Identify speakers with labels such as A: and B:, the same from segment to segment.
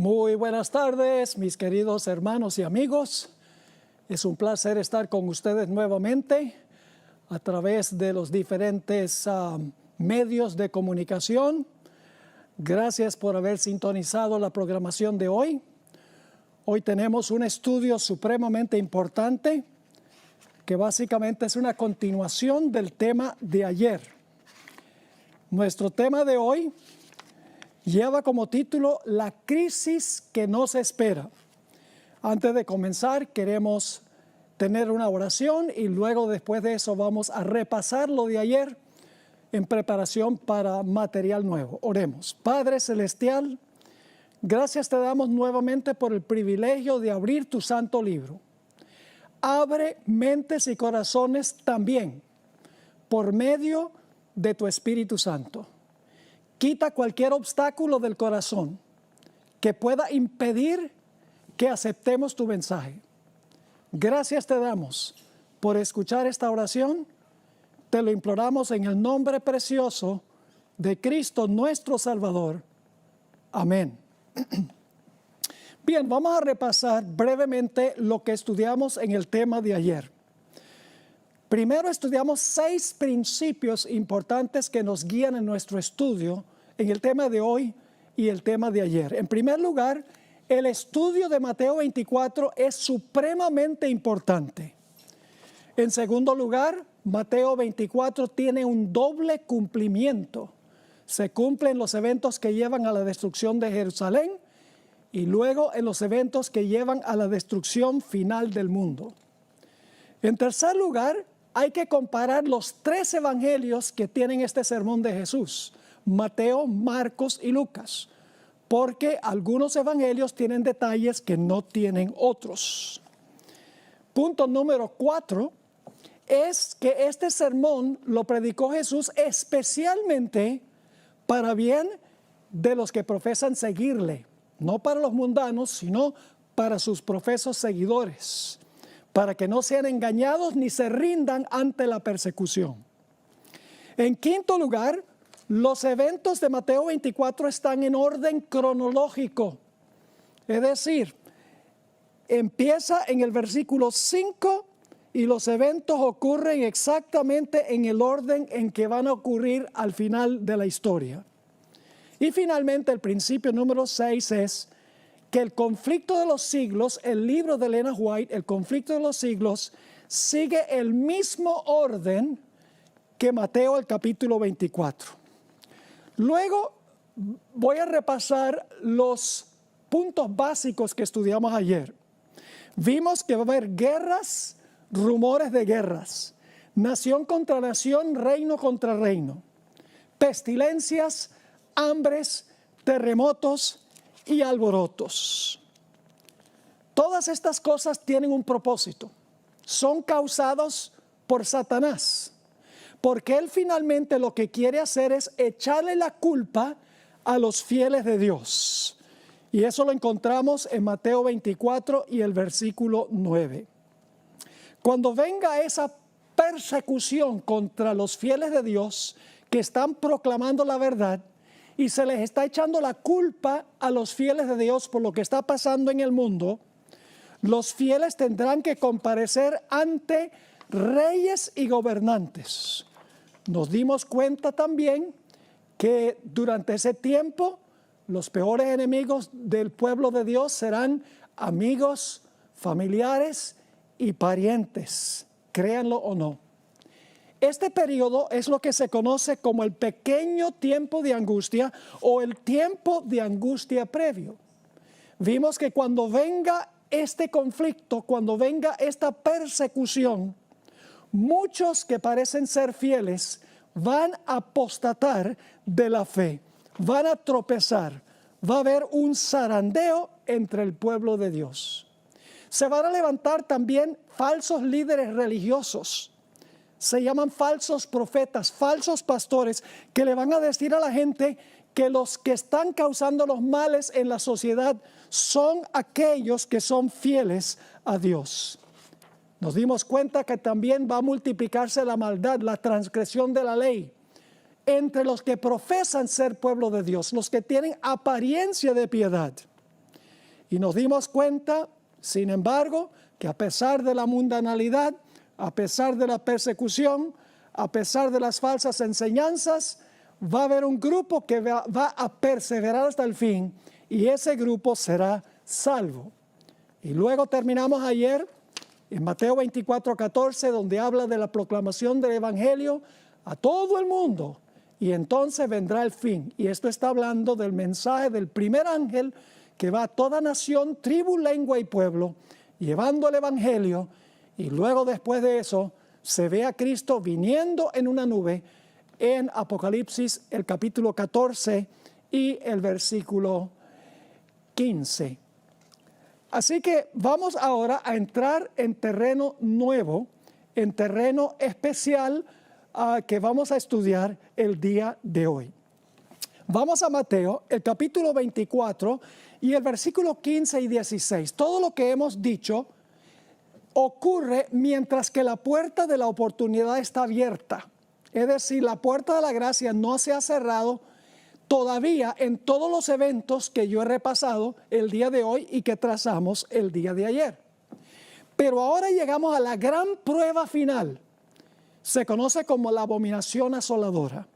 A: Muy buenas tardes, mis queridos hermanos y amigos. Es un placer estar con ustedes nuevamente a través de los diferentes medios de comunicación. Gracias por haber sintonizado la programación de hoy. Hoy tenemos un estudio supremamente importante que básicamente es una continuación del tema de ayer. Nuestro tema de hoy lleva como título La crisis que nos espera. Antes de comenzar, queremos tener una oración y luego después de eso vamos a repasar lo de ayer en preparación para material nuevo. Oremos. Padre Celestial, gracias te damos nuevamente por el privilegio de abrir tu santo libro. Abre mentes y corazones también por medio de tu Espíritu Santo. Quita cualquier obstáculo del corazón que pueda impedir que aceptemos tu mensaje. Gracias te damos por escuchar esta oración. Te lo imploramos en el nombre precioso de Cristo nuestro Salvador. Amén. Bien, vamos a repasar brevemente lo que estudiamos en el tema de ayer. Primero estudiamos 6 principios importantes que nos guían en nuestro estudio en el tema de hoy y el tema de ayer. En primer lugar, el estudio de Mateo 24 es supremamente importante. En segundo lugar, Mateo 24 tiene un doble cumplimiento. Se cumplen los eventos que llevan a la destrucción de Jerusalén y luego en los eventos que llevan a la destrucción final del mundo. En tercer lugar, hay que comparar los 3 evangelios que tienen este sermón de Jesús: Mateo, Marcos y Lucas, porque algunos evangelios tienen detalles que no tienen otros. Punto número 4 es que este sermón lo predicó Jesús especialmente para bien de los que profesan seguirle, no para los mundanos, sino para sus profesos seguidores, para que no sean engañados ni se rindan ante la persecución. En quinto lugar, los eventos de Mateo 24 están en orden cronológico, es decir, empieza en el versículo 5 y los eventos ocurren exactamente en el orden en que van a ocurrir al final de la historia. Y finalmente el principio número 6 es que el conflicto de los siglos, el libro de Elena White, el conflicto de los siglos, sigue el mismo orden que Mateo el capítulo 24. Luego voy a repasar los puntos básicos que estudiamos ayer. Vimos que va a haber guerras, rumores de guerras, nación contra nación, reino contra reino, pestilencias, hambres, terremotos y alborotos. Todas estas cosas tienen un propósito. Son causados por Satanás, porque él finalmente lo que quiere hacer es echarle la culpa a los fieles de Dios. Y eso lo encontramos en Mateo 24 y el versículo 9. Cuando venga esa persecución contra los fieles de Dios que están proclamando la verdad, y se les está echando la culpa a los fieles de Dios por lo que está pasando en el mundo, los fieles tendrán que comparecer ante reyes y gobernantes. Nos dimos cuenta también que durante ese tiempo los peores enemigos del pueblo de Dios serán amigos, familiares y parientes, créanlo o no. Este periodo es lo que se conoce como el pequeño tiempo de angustia o el tiempo de angustia previo. Vimos que cuando venga este conflicto, cuando venga esta persecución, muchos que parecen ser fieles van a apostatar de la fe, van a tropezar, va a haber un zarandeo entre el pueblo de Dios. Se van a levantar también falsos líderes religiosos. Se llaman falsos profetas, falsos pastores, que le van a decir a la gente que los que están causando los males en la sociedad son aquellos que son fieles a Dios. Nos dimos cuenta que también va a multiplicarse la maldad, la transgresión de la ley entre los que profesan ser pueblo de Dios, los que tienen apariencia de piedad. Y nos dimos cuenta, sin embargo, que a pesar de la mundanalidad, a pesar de la persecución, a pesar de las falsas enseñanzas, va a haber un grupo que va a perseverar hasta el fin y ese grupo será salvo. Y luego terminamos ayer en Mateo 24:14, donde habla de la proclamación del Evangelio a todo el mundo. Y entonces vendrá el fin. Y esto está hablando del mensaje del primer ángel que va a toda nación, tribu, lengua y pueblo, llevando el Evangelio. Y luego después de eso se ve a Cristo viniendo en una nube en Apocalipsis el capítulo 14 y el versículo 15. Así que vamos ahora a entrar en terreno nuevo, en terreno especial que vamos a estudiar el día de hoy. Vamos a Mateo, el capítulo 24 y el versículo 15 y 16. Todo lo que hemos dicho ocurre mientras que la puerta de la oportunidad está abierta. Es decir, la puerta de la gracia no se ha cerrado todavía en todos los eventos que yo he repasado el día de hoy y que trazamos el día de ayer. Pero ahora llegamos a la gran prueba final. Se conoce como la abominación asoladora.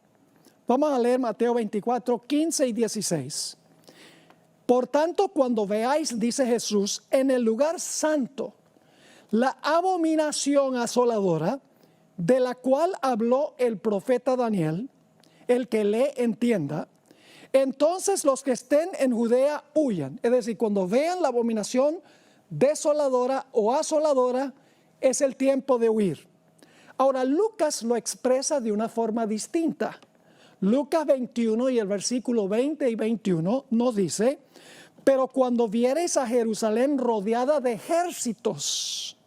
A: Vamos a leer Mateo 24, 15 y 16. Por tanto, cuando veáis, dice Jesús, en el lugar santo, la abominación asoladora, de la cual habló el profeta Daniel, el que lee entienda, entonces los que estén en Judea huyan. Es decir, cuando vean la abominación desoladora o asoladora, es el tiempo de huir. Ahora, Lucas lo expresa de una forma distinta. Lucas 21 y el versículo 20 y 21 nos dice, pero cuando viereis a Jerusalén rodeada de ejércitos,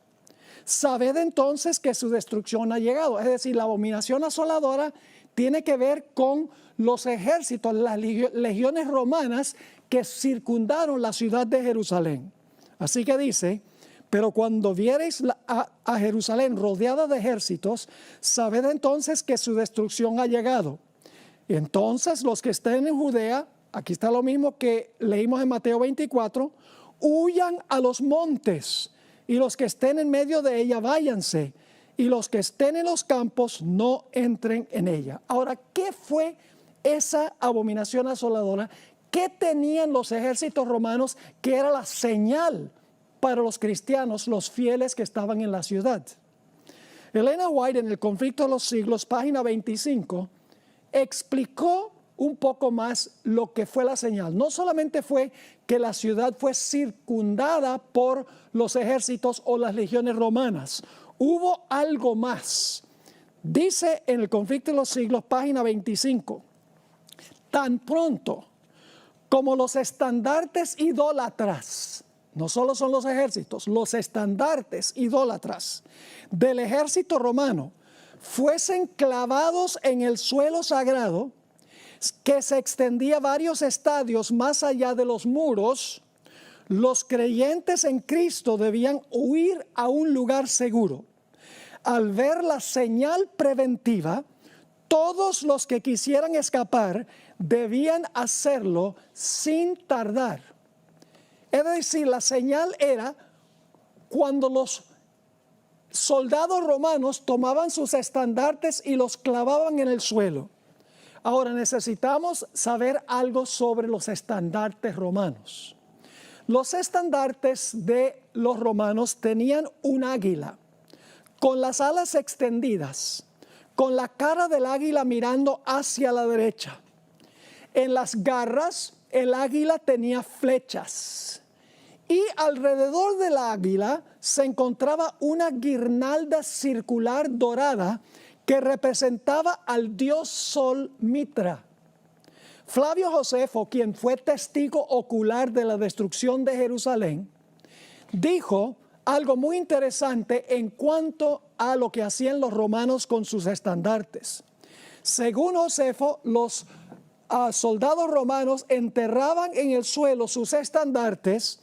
A: sabed entonces que su destrucción ha llegado. Es decir, la abominación asoladora tiene que ver con los ejércitos, las legiones romanas que circundaron la ciudad de Jerusalén. Así que dice, pero cuando viereis a Jerusalén rodeada de ejércitos, sabed entonces que su destrucción ha llegado. Y entonces los que estén en Judea, aquí está lo mismo que leímos en Mateo 24, huyan a los montes, y los que estén en medio de ella váyanse, y los que estén en los campos no entren en ella. Ahora, ¿qué fue esa abominación asoladora? ¿Qué tenían los ejércitos romanos que era la señal para los cristianos, los fieles que estaban en la ciudad? Elena White, en El conflicto de los siglos, página 25, explicó un poco más lo que fue la señal. No solamente fue que la ciudad fue circundada por los ejércitos o las legiones romanas. Hubo algo más. Dice en El conflicto de los siglos, página 25, tan pronto como los estandartes idólatras, no solo son los ejércitos, los estandartes idólatras del ejército romano fuesen clavados en el suelo sagrado, que se extendía varios estadios más allá de los muros, los creyentes en Cristo debían huir a un lugar seguro. Al ver la señal preventiva, todos los que quisieran escapar debían hacerlo sin tardar. Es decir, la señal era cuando los soldados romanos tomaban sus estandartes y los clavaban en el suelo. Ahora necesitamos saber algo sobre los estandartes romanos. Los estandartes de los romanos tenían un águila con las alas extendidas, con la cara del águila mirando hacia la derecha. En las garras el águila tenía flechas y alrededor del águila se encontraba una guirnalda circular dorada que representaba al dios Sol Mitra. Flavio Josefo, quien fue testigo ocular de la destrucción de Jerusalén, dijo algo muy interesante en cuanto a lo que hacían los romanos con sus estandartes. Según Josefo, los soldados romanos enterraban en el suelo sus estandartes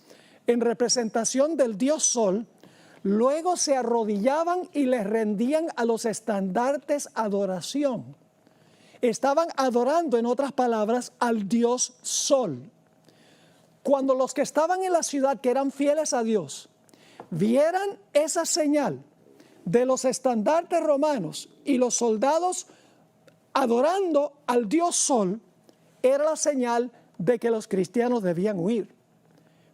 A: en representación del dios Sol. Luego se arrodillaban y les rendían a los estandartes adoración. Estaban adorando, en otras palabras, al dios Sol. Cuando los que estaban en la ciudad, que eran fieles a Dios, vieran esa señal de los estandartes romanos y los soldados adorando al dios Sol, era la señal de que los cristianos debían huir.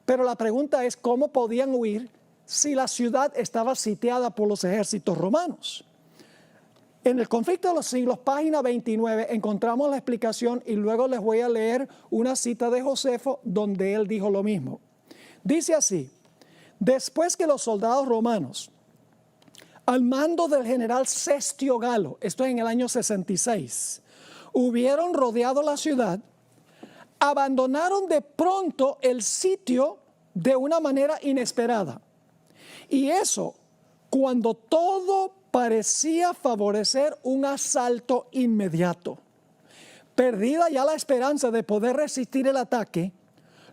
A: Pero la pregunta es, ¿cómo podían huir si la ciudad estaba sitiada por los ejércitos romanos? En el Conflicto de los Siglos, página 29, encontramos la explicación y luego les voy a leer una cita de Josefo donde él dijo lo mismo. Dice así: después que los soldados romanos, al mando del general Cestio Galo, esto es en el año 66, hubieron rodeado la ciudad, abandonaron de pronto el sitio de una manera inesperada. Y eso cuando todo parecía favorecer un asalto inmediato. Perdida ya la esperanza de poder resistir el ataque,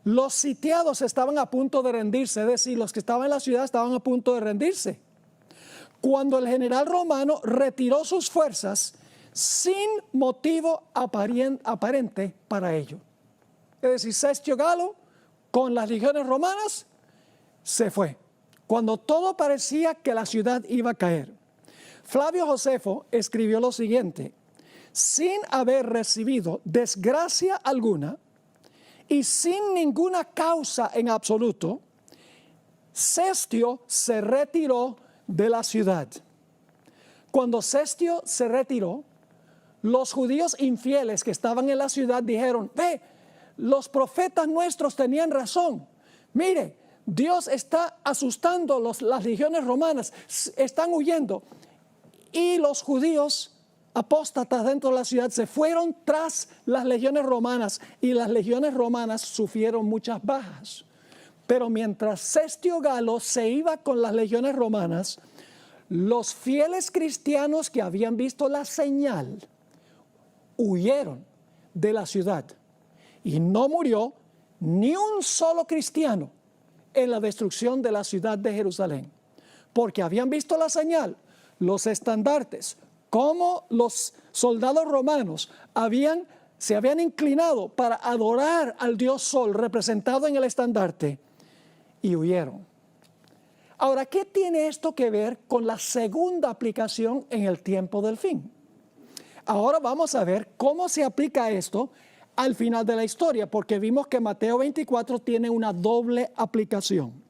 A: los sitiados estaban a punto de rendirse, es decir, los que estaban en la ciudad estaban a punto de rendirse, cuando el general romano retiró sus fuerzas sin motivo aparente para ello. Es decir, Cestio Galo con las legiones romanas se fue, cuando todo parecía que la ciudad iba a caer. Flavio Josefo escribió lo siguiente: sin haber recibido desgracia alguna y sin ninguna causa en absoluto, Cestio se retiró de la ciudad. Cuando Cestio se retiró, los judíos infieles que estaban en la ciudad dijeron: ve, los profetas nuestros tenían razón. Mire, Dios está asustando las legiones romanas, están huyendo. Y los judíos apóstatas dentro de la ciudad se fueron tras las legiones romanas y las legiones romanas sufrieron muchas bajas. Pero mientras Cestio Galo se iba con las legiones romanas, los fieles cristianos que habían visto la señal huyeron de la ciudad y no murió ni un solo cristiano en la destrucción de la ciudad de Jerusalén, porque habían visto la señal. Los estandartes, como los soldados romanos se habían inclinado para adorar al dios Sol representado en el estandarte y huyeron. Ahora, ¿qué tiene esto que ver con la segunda aplicación en el tiempo del fin? Ahora vamos a ver cómo se aplica esto al final de la historia, porque vimos que Mateo 24 tiene una doble aplicación.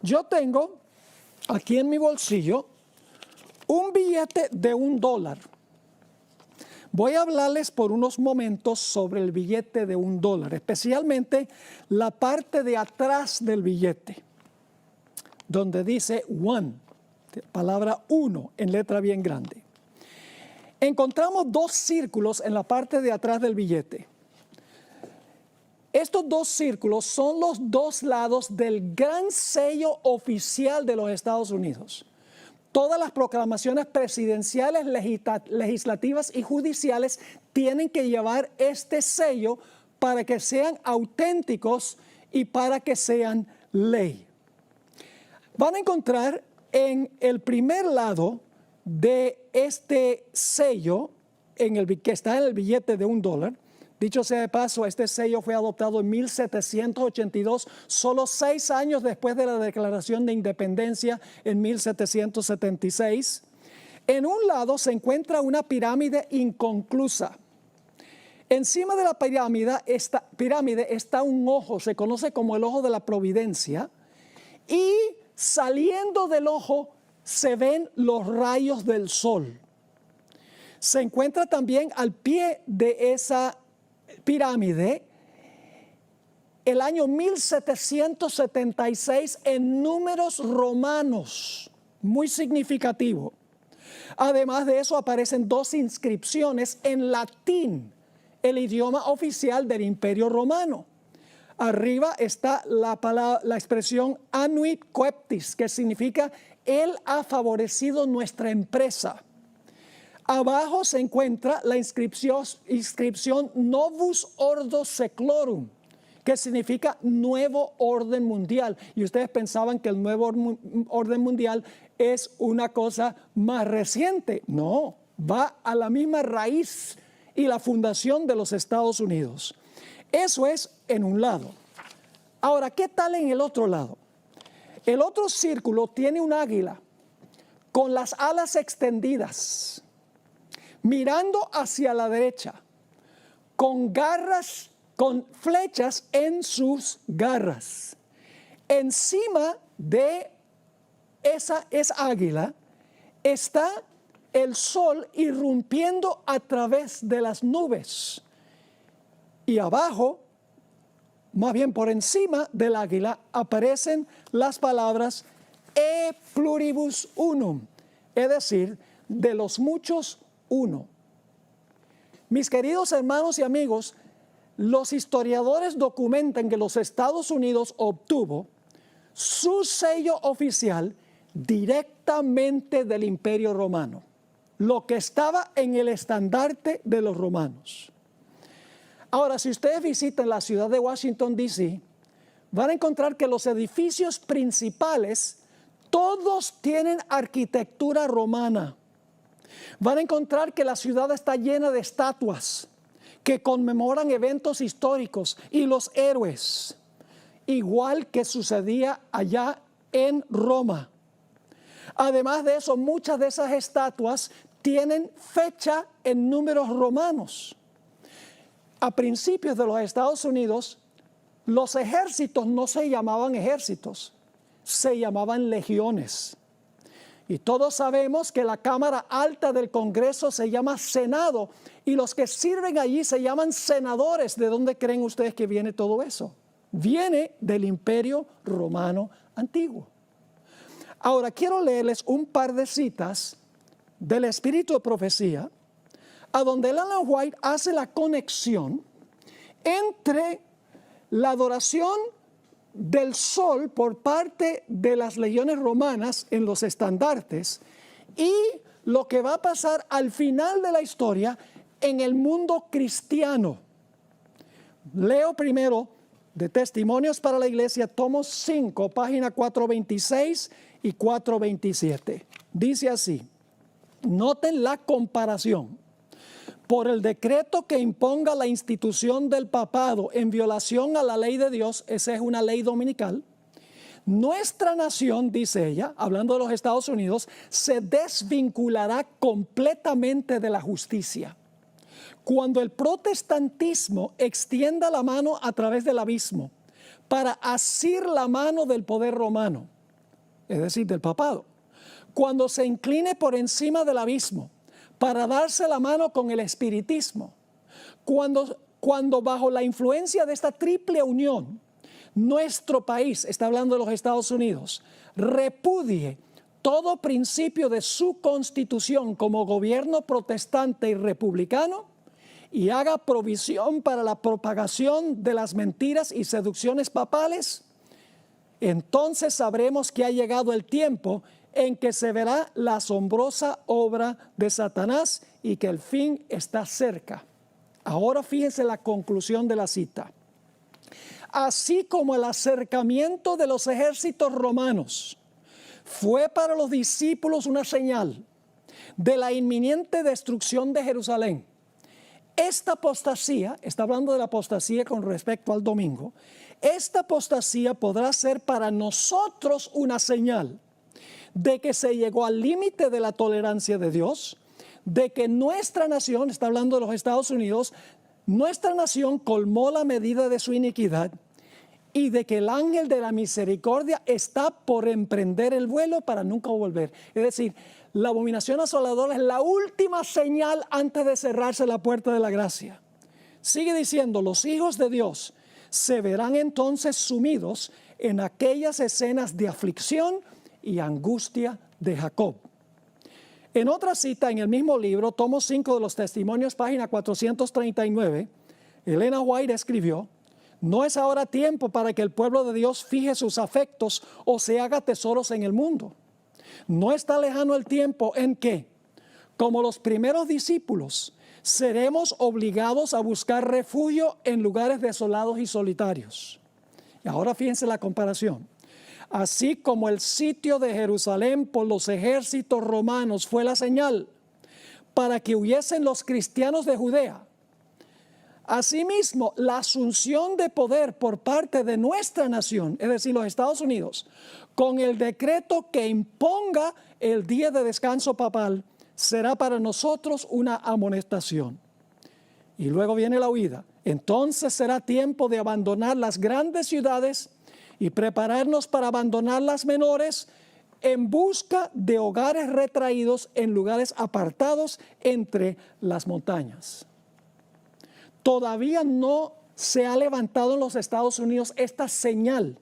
A: Yo tengo aquí en mi bolsillo un billete de $1. Voy a hablarles por unos momentos sobre el billete de $1, especialmente la parte de atrás del billete, donde dice one, palabra uno en letra bien grande. Encontramos dos círculos en la parte de atrás del billete. Estos dos círculos son los dos lados del gran sello oficial de los Estados Unidos. Todas las proclamaciones presidenciales, legislativas y judiciales tienen que llevar este sello para que sean auténticos y para que sean ley. Van a encontrar en el primer lado de este sello, que está en el billete de $1, dicho sea de paso, este sello fue adoptado en 1782, solo 6 años después de la Declaración de Independencia en 1776. En un lado se encuentra una pirámide inconclusa. Encima de la pirámide está un ojo, se conoce como el ojo de la providencia, y saliendo del ojo se ven los rayos del sol. Se encuentra también al pie de esa pirámide el año 1776 en números romanos, muy significativo. Además de eso aparecen 2 inscripciones en latín, el idioma oficial del Imperio Romano. Arriba está la expresión annuit coeptis, que significa Él ha favorecido nuestra empresa. Abajo se encuentra la inscripción Novus Ordo Seclorum, que significa nuevo orden mundial. Y ustedes pensaban que el nuevo orden mundial es una cosa más reciente. No, va a la misma raíz y la fundación de los Estados Unidos. Eso es en un lado. Ahora, ¿qué tal en el otro lado? El otro círculo tiene un águila con las alas extendidas, mirando hacia la derecha, con garras, con flechas en sus garras. Encima de esa águila está el sol irrumpiendo a través de las nubes. Y abajo, más bien por encima del águila, aparecen las palabras e pluribus unum, es decir, de los muchos uno. Mis queridos hermanos y amigos, los historiadores documentan que los Estados Unidos obtuvo su sello oficial directamente del Imperio Romano, lo que estaba en el estandarte de los romanos. Ahora, si ustedes visitan la ciudad de Washington, D.C., van a encontrar que los edificios principales todos tienen arquitectura romana. Van a encontrar que la ciudad está llena de estatuas que conmemoran eventos históricos y los héroes, igual que sucedía allá en Roma. Además de eso, muchas de esas estatuas tienen fecha en números romanos. A principios de los Estados Unidos, los ejércitos no se llamaban ejércitos, se llamaban legiones. Y todos sabemos que la Cámara Alta del Congreso se llama Senado, y los que sirven allí se llaman senadores. ¿De dónde creen ustedes que viene todo eso? Viene del Imperio Romano Antiguo. Ahora, quiero leerles un par de citas del Espíritu de Profecía, a donde Ellen White hace la conexión entre la adoración del sol por parte de las legiones romanas en los estandartes y lo que va a pasar al final de la historia en el mundo cristiano. Leo primero de Testimonios para la Iglesia, tomo 5, página 426 y 427. Dice así: noten la comparación. Por el decreto que imponga la institución del papado en violación a la ley de Dios, esa es una ley dominical, nuestra nación, dice ella, hablando de los Estados Unidos, se desvinculará completamente de la justicia. Cuando el protestantismo extienda la mano a través del abismo para asir la mano del poder romano, es decir, del papado, cuando se incline por encima del abismo para darse la mano con el espiritismo, cuando bajo la influencia de esta triple unión, nuestro país, está hablando de los Estados Unidos, repudie todo principio de su constitución como gobierno protestante y republicano y haga provisión para la propagación de las mentiras y seducciones papales, entonces sabremos que ha llegado el tiempo en que se verá la asombrosa obra de Satanás y que el fin está cerca. Ahora fíjense la conclusión de la cita. Así como el acercamiento de los ejércitos romanos fue para los discípulos una señal de la inminente destrucción de Jerusalén, esta apostasía, está hablando de la apostasía con respecto al domingo, esta apostasía podrá ser para nosotros una señal de que se llegó al límite de la tolerancia de Dios, de que nuestra nación, está hablando de los Estados Unidos, nuestra nación colmó la medida de su iniquidad y de que el ángel de la misericordia está por emprender el vuelo para nunca volver. Es decir, la abominación asoladora es la última señal antes de cerrarse la puerta de la gracia. Sigue diciendo, los hijos de Dios se verán entonces sumidos en aquellas escenas de aflicción y angustia de Jacob. En otra cita en el mismo libro, tomo 5 de los Testimonios, página 439, Ellen White escribió: no es ahora tiempo para que el pueblo de Dios fije sus afectos o se haga tesoros en el mundo. No está lejano el tiempo en que, como los primeros discípulos, seremos obligados a buscar refugio en lugares desolados y solitarios. Y ahora fíjense la comparación. Así como el sitio de Jerusalén por los ejércitos romanos fue la señal para que huyesen los cristianos de Judea, Asimismo, la asunción de poder por parte de nuestra nación, es decir, los Estados Unidos, con el decreto que imponga el día de descanso papal, será para nosotros una amonestación. Y luego viene la huida. Entonces será tiempo de abandonar las grandes ciudades y prepararnos para abandonar las menores en busca de hogares retraídos en lugares apartados entre las montañas. Todavía no se ha levantado en los Estados Unidos esta señal,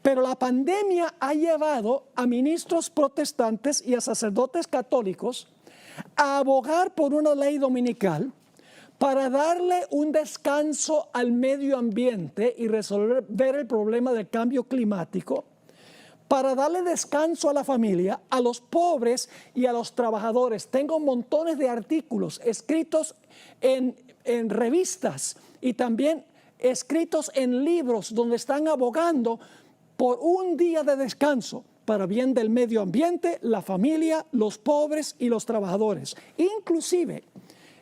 A: pero la pandemia ha llevado a ministros protestantes y a sacerdotes católicos a abogar por una ley dominical para darle un descanso al medio ambiente y resolver el problema del cambio climático, para darle descanso a la familia, a los pobres y a los trabajadores. Tengo montones de artículos escritos en revistas y también escritos en libros donde están abogando por un día de descanso para bien del medio ambiente, la familia, los pobres y los trabajadores. Inclusive,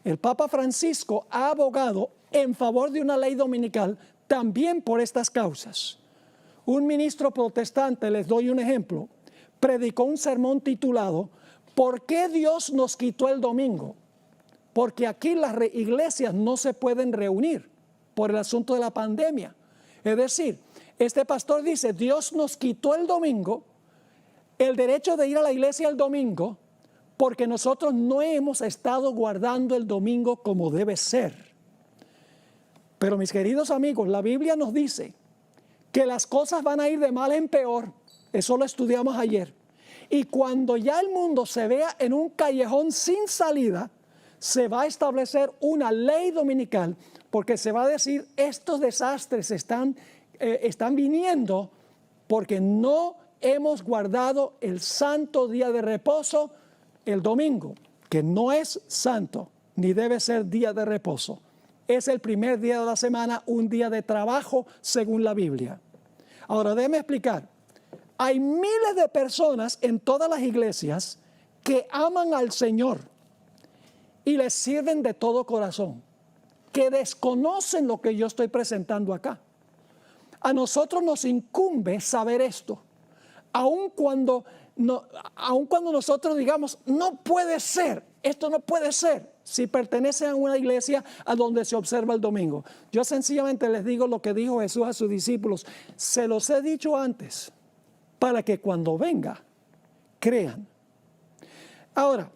A: el Papa Francisco ha abogado en favor de una ley dominical también por estas causas. Un ministro protestante, les doy un ejemplo, predicó un sermón titulado ¿Por qué Dios nos quitó el domingo? Porque aquí las iglesias no se pueden reunir por el asunto de la pandemia. Es decir, este pastor dice, Dios nos quitó el domingo, el derecho de ir a la iglesia el domingo, porque nosotros no hemos estado guardando el domingo como debe ser. Pero mis queridos amigos, la Biblia nos dice que las cosas van a ir de mal en peor. Eso lo estudiamos ayer. Y cuando ya el mundo se vea en un callejón sin salida, se va a establecer una ley dominical, porque se va a decir, estos desastres están viniendo porque no hemos guardado el santo día de reposo, el domingo, que no es santo, ni debe ser día de reposo. Es el primer día de la semana, un día de trabajo según la Biblia. Ahora, déjeme explicar. Hay miles de personas en todas las iglesias que aman al Señor y les sirven de todo corazón, que desconocen lo que yo estoy presentando acá. A nosotros nos incumbe saber esto, aun cuando nosotros digamos, no puede ser, esto no puede ser, si pertenecen a una iglesia a donde se observa el domingo. Yo sencillamente les digo lo que dijo Jesús a sus discípulos, se los he dicho antes, para que cuando venga, crean. Ahora,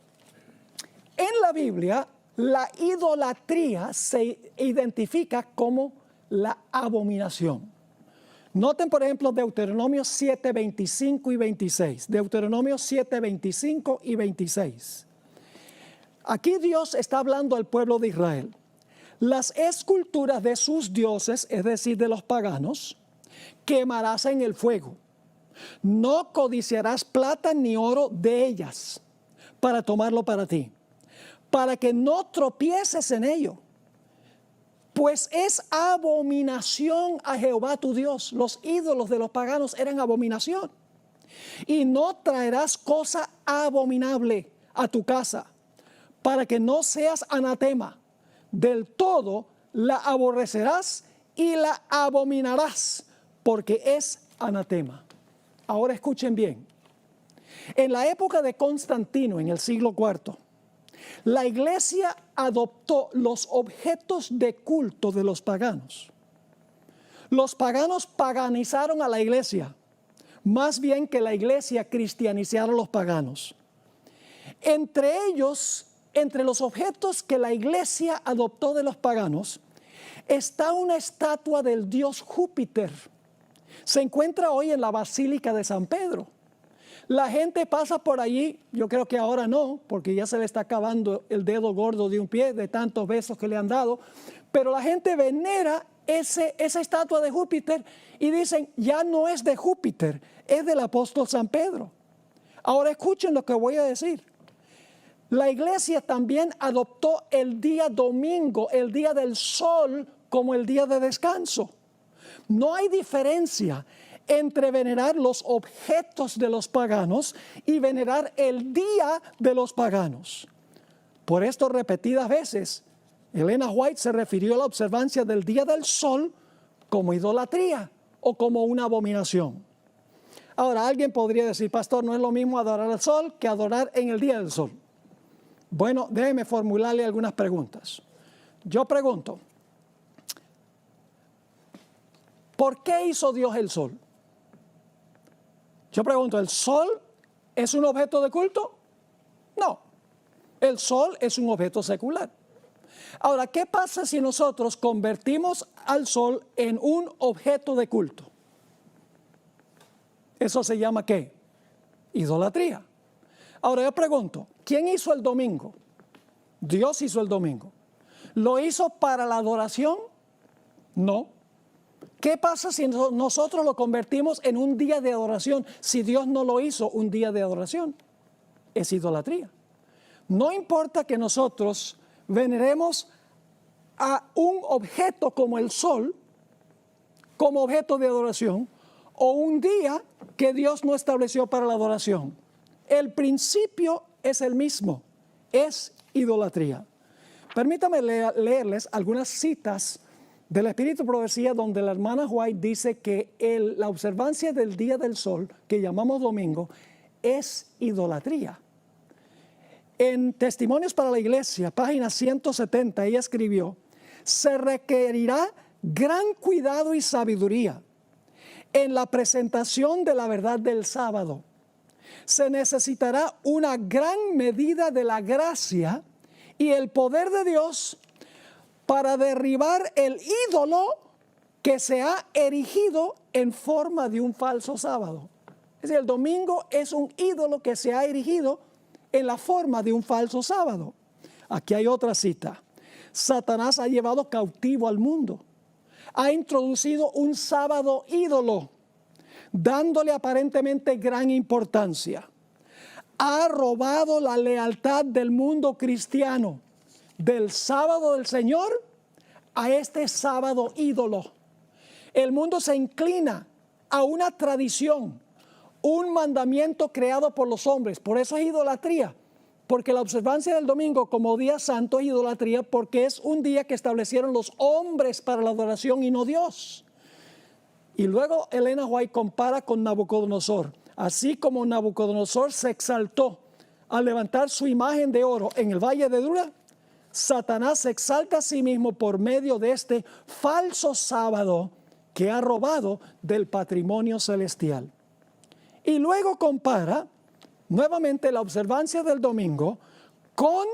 A: en la Biblia, la idolatría se identifica como la abominación. Noten, por ejemplo, Deuteronomio 7, 25 y 26. Deuteronomio 7, 25 y 26. Aquí Dios está hablando al pueblo de Israel. Las esculturas de sus dioses, es decir, de los paganos, quemarás en el fuego. No codiciarás plata ni oro de ellas para tomarlo para ti, para que no tropieces en ello. Pues es abominación a Jehová tu Dios. Los ídolos de los paganos eran abominación. Y no traerás cosa abominable a tu casa, para que no seas anatema. Del todo la aborrecerás y la abominarás, porque es anatema. Ahora escuchen bien. En la época de Constantino, en el siglo IV, la iglesia adoptó los objetos de culto de los paganos. Los paganos paganizaron a la iglesia, más bien que la iglesia cristianizara a los paganos. Entre ellos, entre los objetos que la iglesia adoptó de los paganos, está una estatua del dios Júpiter. Se encuentra hoy en la Basílica de San Pedro. La gente pasa por allí, yo creo que ahora no, porque ya se le está acabando el dedo gordo de un pie de tantos besos que le han dado, pero la gente venera esa estatua de Júpiter y dicen, ya no es de Júpiter, es del apóstol San Pedro. Ahora escuchen lo que voy a decir. La iglesia también adoptó el día domingo, el día del sol, como el día de descanso. No hay diferencia entre venerar los objetos de los paganos y venerar el día de los paganos. Por esto repetidas veces Elena White se refirió a la observancia del día del sol como idolatría o como una abominación. Ahora, alguien podría decir, pastor, no es lo mismo adorar al sol que adorar en el día del sol. Bueno, déjeme formularle algunas preguntas. Yo pregunto, ¿por qué hizo Dios el sol? Yo pregunto, ¿el sol es un objeto de culto? No, el sol es un objeto secular. Ahora, ¿qué pasa si nosotros convertimos al sol en un objeto de culto? ¿Eso se llama qué? Idolatría. Ahora yo pregunto, ¿quién hizo el domingo? Dios hizo el domingo. ¿Lo hizo para la adoración? No. ¿Qué pasa si nosotros lo convertimos en un día de adoración si Dios no lo hizo un día de adoración? Es idolatría. No importa que nosotros veneremos a un objeto como el sol, como objeto de adoración, o un día que Dios no estableció para la adoración. El principio es el mismo, es idolatría. Permítame leerles algunas citas del Espíritu Profecía donde la hermana White dice que la observancia del día del sol, que llamamos domingo, es idolatría. En Testimonios para la Iglesia, página 170, ella escribió, se requerirá gran cuidado y sabiduría en la presentación de la verdad del sábado. Se necesitará una gran medida de la gracia y el poder de Dios para derribar el ídolo que se ha erigido en forma de un falso sábado. Es decir, el domingo es un ídolo que se ha erigido en la forma de un falso sábado. Aquí hay otra cita. Satanás ha llevado cautivo al mundo. Ha introducido un sábado ídolo, dándole aparentemente gran importancia. Ha robado la lealtad del mundo cristiano del sábado del Señor a este sábado ídolo. El mundo se inclina a una tradición, un mandamiento creado por los hombres. Por eso es idolatría, porque la observancia del domingo como día santo es idolatría, porque es un día que establecieron los hombres para la adoración y no Dios. Y luego Elena White compara con Nabucodonosor. Así como Nabucodonosor se exaltó al levantar su imagen de oro en el valle de Dura, Satanás se exalta a sí mismo por medio de este falso sábado que ha robado del patrimonio celestial. Y luego compara nuevamente la observancia del domingo con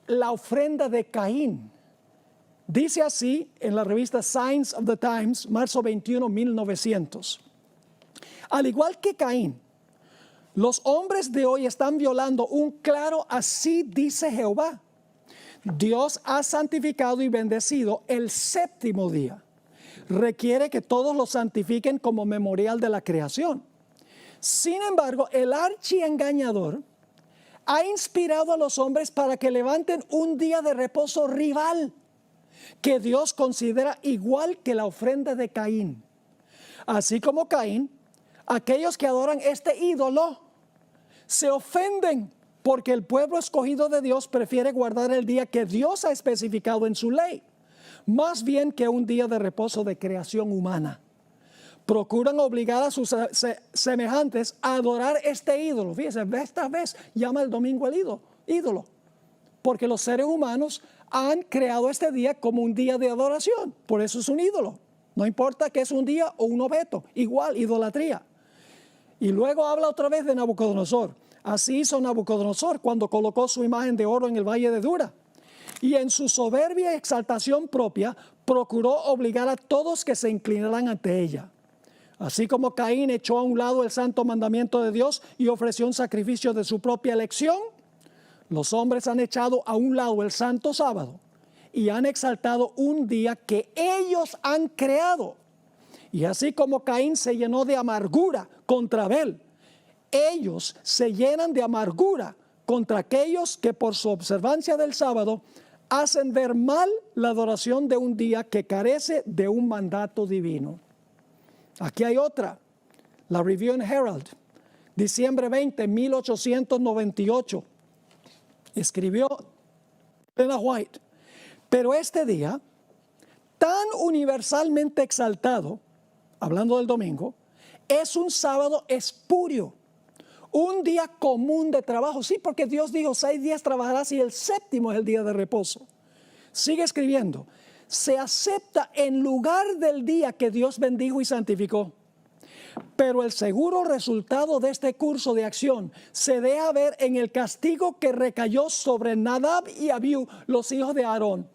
A: la ofrenda de Caín. Dice así en la revista Signs of the Times, marzo 21, 1900. Al igual que Caín, los hombres de hoy están violando un claro así dice Jehová. Dios ha santificado y bendecido el séptimo día. Requiere que todos lo santifiquen como memorial de la creación. Sin embargo, el archiengañador ha inspirado a los hombres para que levanten un día de reposo rival que Dios considera igual que la ofrenda de Caín. Así como Caín, aquellos que adoran este ídolo se ofenden porque el pueblo escogido de Dios prefiere guardar el día que Dios ha especificado en su ley, más bien que un día de reposo de creación humana. Procuran obligar a sus semejantes a adorar este ídolo. Fíjense, esta vez llama el domingo el ídolo, porque los seres humanos han creado este día como un día de adoración. Por eso es un ídolo. No importa que es un día o un objeto, igual, idolatría. Y luego habla otra vez de Nabucodonosor. Así hizo Nabucodonosor cuando colocó su imagen de oro en el valle de Dura. Y en su soberbia exaltación propia, procuró obligar a todos que se inclinaran ante ella. Así como Caín echó a un lado el santo mandamiento de Dios y ofreció un sacrificio de su propia elección, los hombres han echado a un lado el santo sábado y han exaltado un día que ellos han creado. Y así como Caín se llenó de amargura contra Abel, ellos se llenan de amargura contra aquellos que por su observancia del sábado hacen ver mal la adoración de un día que carece de un mandato divino. Aquí hay otra, la Review and Herald, diciembre 20, 1898. Escribió Elena White: Pero este día, tan universalmente exaltado, hablando del domingo, es un sábado espurio, un día común de trabajo. Sí, porque Dios dijo, 6 días trabajarás y el séptimo es el día de reposo. Sigue escribiendo, se acepta en lugar del día que Dios bendijo y santificó. Pero el seguro resultado de este curso de acción se deja ver en el castigo que recayó sobre Nadab y Abiú, los hijos de Aarón.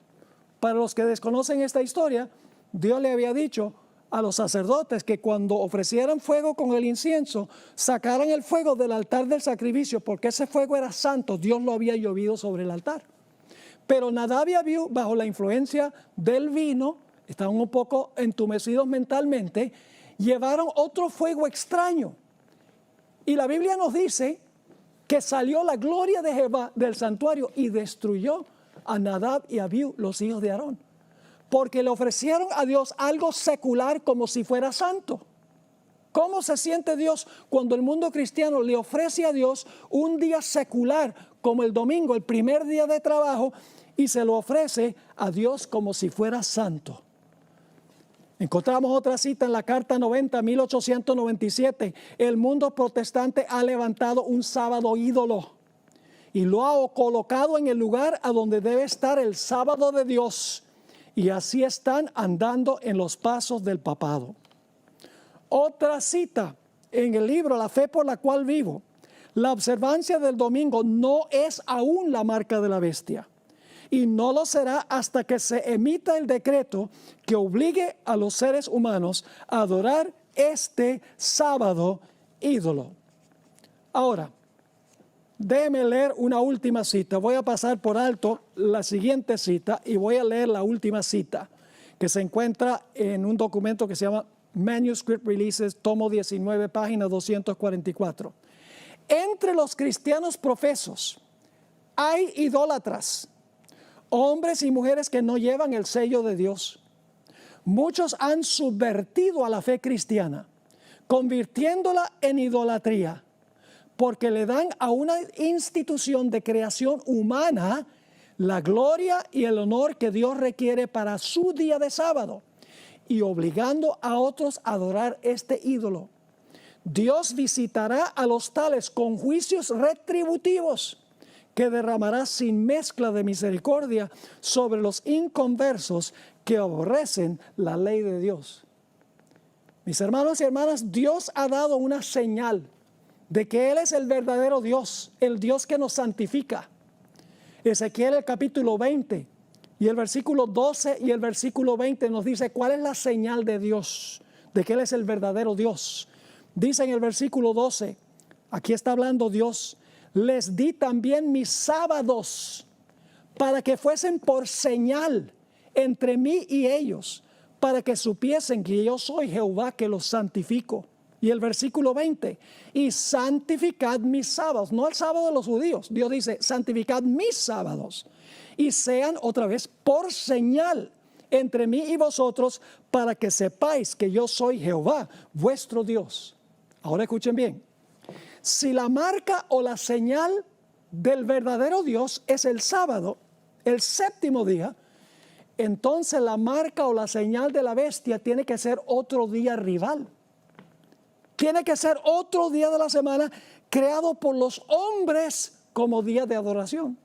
A: Para los que desconocen esta historia, Dios le había dicho a los sacerdotes que cuando ofrecieran fuego con el incienso, sacaran el fuego del altar del sacrificio, porque ese fuego era santo, Dios lo había llovido sobre el altar. Pero Nadab y Abiú, bajo la influencia del vino, estaban un poco entumecidos mentalmente, llevaron otro fuego extraño. Y la Biblia nos dice que salió la gloria de Jehová del santuario y destruyó a Nadab y Abiú, los hijos de Aarón, porque le ofrecieron a Dios algo secular como si fuera santo. ¿Cómo se siente Dios cuando el mundo cristiano le ofrece a Dios un día secular como el domingo, el primer día de trabajo, y se lo ofrece a Dios como si fuera santo? Encontramos otra cita en la Carta 90, 1897. El mundo protestante ha levantado un sábado ídolo y lo ha colocado en el lugar a donde debe estar el sábado de Dios. Y así están andando en los pasos del papado. Otra cita en el libro La fe por la cual vivo. La observancia del domingo no es aún la marca de la bestia. Y no lo será hasta que se emita el decreto que obligue a los seres humanos a adorar este sábado ídolo. Ahora, déjeme leer una última cita. Voy a pasar por alto la siguiente cita y voy a leer la última cita que se encuentra en un documento que se llama Manuscript Releases, tomo 19, página 244. Entre los cristianos profesos hay idólatras, hombres y mujeres que no llevan el sello de Dios. Muchos han subvertido a la fe cristiana, convirtiéndola en idolatría, porque le dan a una institución de creación humana la gloria y el honor que Dios requiere para su día de sábado, y obligando a otros a adorar este ídolo. Dios visitará a los tales con juicios retributivos, que derramará sin mezcla de misericordia sobre los inconversos que aborrecen la ley de Dios. Mis hermanos y hermanas, Dios ha dado una señal de que Él es el verdadero Dios, el Dios que nos santifica. Ezequiel, el capítulo 20 y el versículo 12 y el versículo 20 nos dice cuál es la señal de Dios, de que Él es el verdadero Dios. Dice en el versículo 12, aquí está hablando Dios: les di también mis sábados para que fuesen por señal entre mí y ellos, para que supiesen que yo soy Jehová que los santifico. Y el versículo 20, y santificad mis sábados, no el sábado de los judíos. Dios dice, santificad mis sábados, y sean otra vez por señal entre mí y vosotros, para que sepáis que yo soy Jehová, vuestro Dios. Ahora escuchen bien. Si la marca o la señal del verdadero Dios es el sábado, el séptimo día, entonces la marca o la señal de la bestia tiene que ser otro día rival. Tiene que ser otro día de la semana creado por los hombres como día de adoración.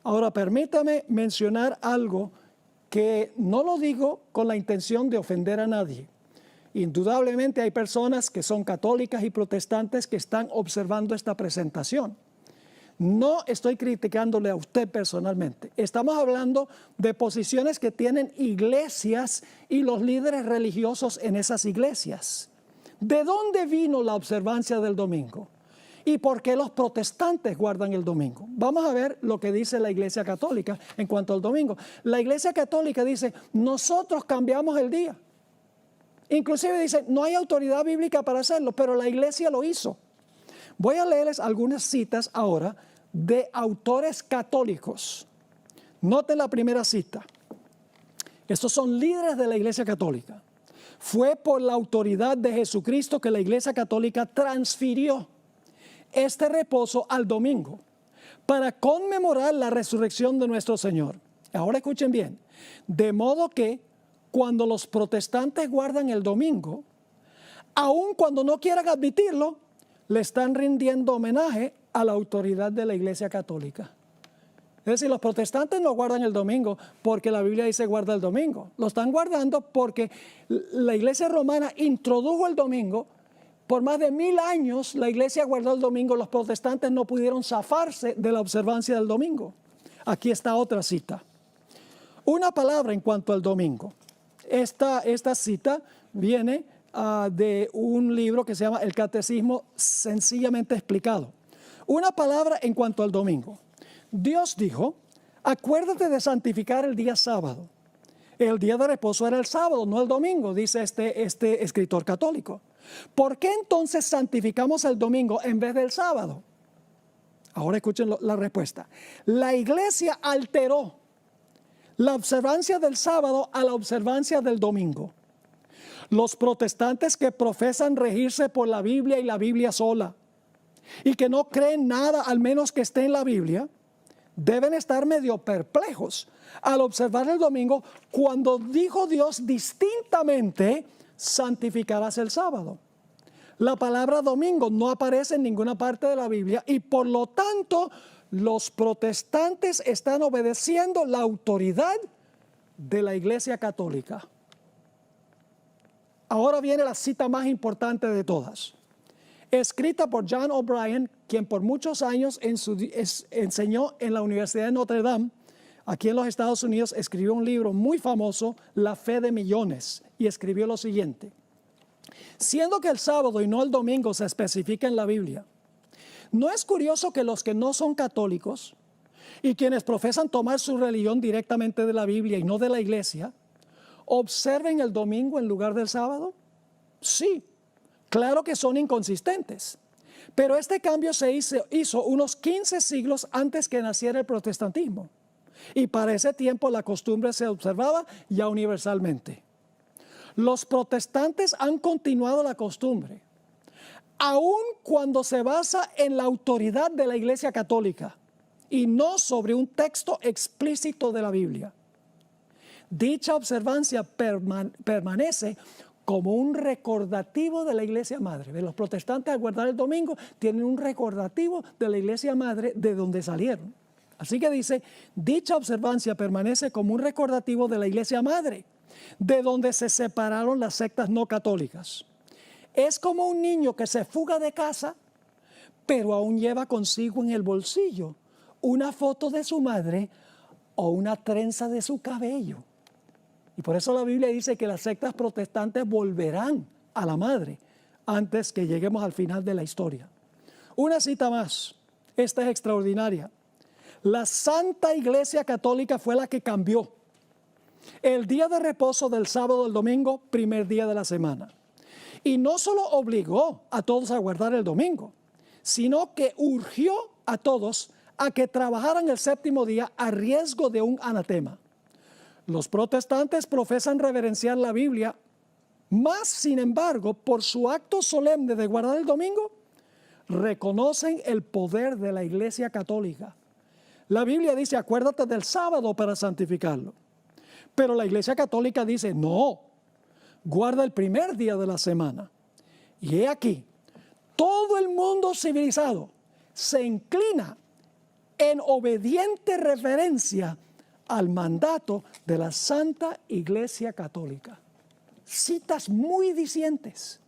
A: Ahora permítame mencionar algo que no lo digo con la intención de ofender a nadie. Indudablemente hay personas que son católicas y protestantes que están observando esta presentación. No estoy criticándole a usted personalmente. Estamos hablando de posiciones que tienen iglesias y los líderes religiosos en esas iglesias. ¿De dónde vino la observancia del domingo? ¿Y por qué los protestantes guardan el domingo? Vamos a ver lo que dice la Iglesia Católica en cuanto al domingo. La Iglesia Católica dice, nosotros cambiamos el día. Inclusive dice, no hay autoridad bíblica para hacerlo, pero la iglesia lo hizo. Voy a leerles algunas citas ahora de autores católicos. Noten la primera cita. Estos son líderes de la Iglesia Católica. Fue por la autoridad de Jesucristo que la Iglesia Católica transfirió este reposo al domingo para conmemorar la resurrección de nuestro Señor. Ahora escuchen bien. De modo que cuando los protestantes guardan el domingo, aun cuando no quieran admitirlo, le están rindiendo homenaje a la autoridad de la Iglesia Católica. Es decir, los protestantes no guardan el domingo porque la Biblia dice guarda el domingo. Lo están guardando porque la Iglesia romana introdujo el domingo. Por más de 1000 años la Iglesia guardó el domingo. Los protestantes no pudieron zafarse de la observancia del domingo. Aquí está otra cita. Una palabra en cuanto al domingo. Esta cita viene de un libro que se llama El Catecismo Sencillamente Explicado. Una palabra en cuanto al domingo. Dios dijo, acuérdate de santificar el día sábado. El día de reposo era el sábado, no el domingo, dice este escritor católico. ¿Por qué entonces santificamos el domingo en vez del sábado? Ahora escuchen la respuesta. La Iglesia alteró la observancia del sábado a la observancia del domingo. Los protestantes que profesan regirse por la Biblia y la Biblia sola, y que no creen nada al menos que esté en la Biblia, deben estar medio perplejos al observar el domingo cuando dijo Dios distintamente, santificarás el sábado. La palabra domingo no aparece en ninguna parte de la Biblia y por lo tanto los protestantes están obedeciendo la autoridad de la Iglesia Católica. Ahora viene la cita más importante de todas. Escrita por John O'Brien, quien por muchos años enseñó en la Universidad de Notre Dame, aquí en los Estados Unidos, escribió un libro muy famoso, La Fe de Millones, y escribió lo siguiente. Siendo que el sábado y no el domingo se especifica en la Biblia, ¿no es curioso que los que no son católicos y quienes profesan tomar su religión directamente de la Biblia y no de la iglesia, observen el domingo en lugar del sábado? Sí, claro que son inconsistentes, pero este cambio se hizo unos 15 siglos antes que naciera el protestantismo, y para ese tiempo la costumbre se observaba ya universalmente. Los protestantes han continuado la costumbre, aun cuando se basa en la autoridad de la Iglesia Católica y no sobre un texto explícito de la Biblia. Dicha observancia permanece como un recordativo de la Iglesia Madre. Los protestantes al guardar el domingo tienen un recordativo de la Iglesia Madre de donde salieron. Así que dice, dicha observancia permanece como un recordativo de la Iglesia Madre, de donde se separaron las sectas no católicas. Es como un niño que se fuga de casa, pero aún lleva consigo en el bolsillo una foto de su madre o una trenza de su cabello. Y por eso la Biblia dice que las sectas protestantes volverán a la madre antes que lleguemos al final de la historia. Una cita más, esta es extraordinaria. La Santa Iglesia Católica fue la que cambió el día de reposo del sábado al domingo, primer día de la semana. Y no solo obligó a todos a guardar el domingo, sino que urgió a todos a que trabajaran el séptimo día a riesgo de un anatema. Los protestantes profesan reverenciar la Biblia, más sin embargo, por su acto solemne de guardar el domingo, reconocen el poder de la Iglesia Católica. La Biblia dice, acuérdate del sábado para santificarlo. Pero la Iglesia Católica dice, no, guarda el primer día de la semana. Y he aquí, todo el mundo civilizado se inclina en obediente reverencia al mandato de la Santa Iglesia Católica. Citas muy dicientes.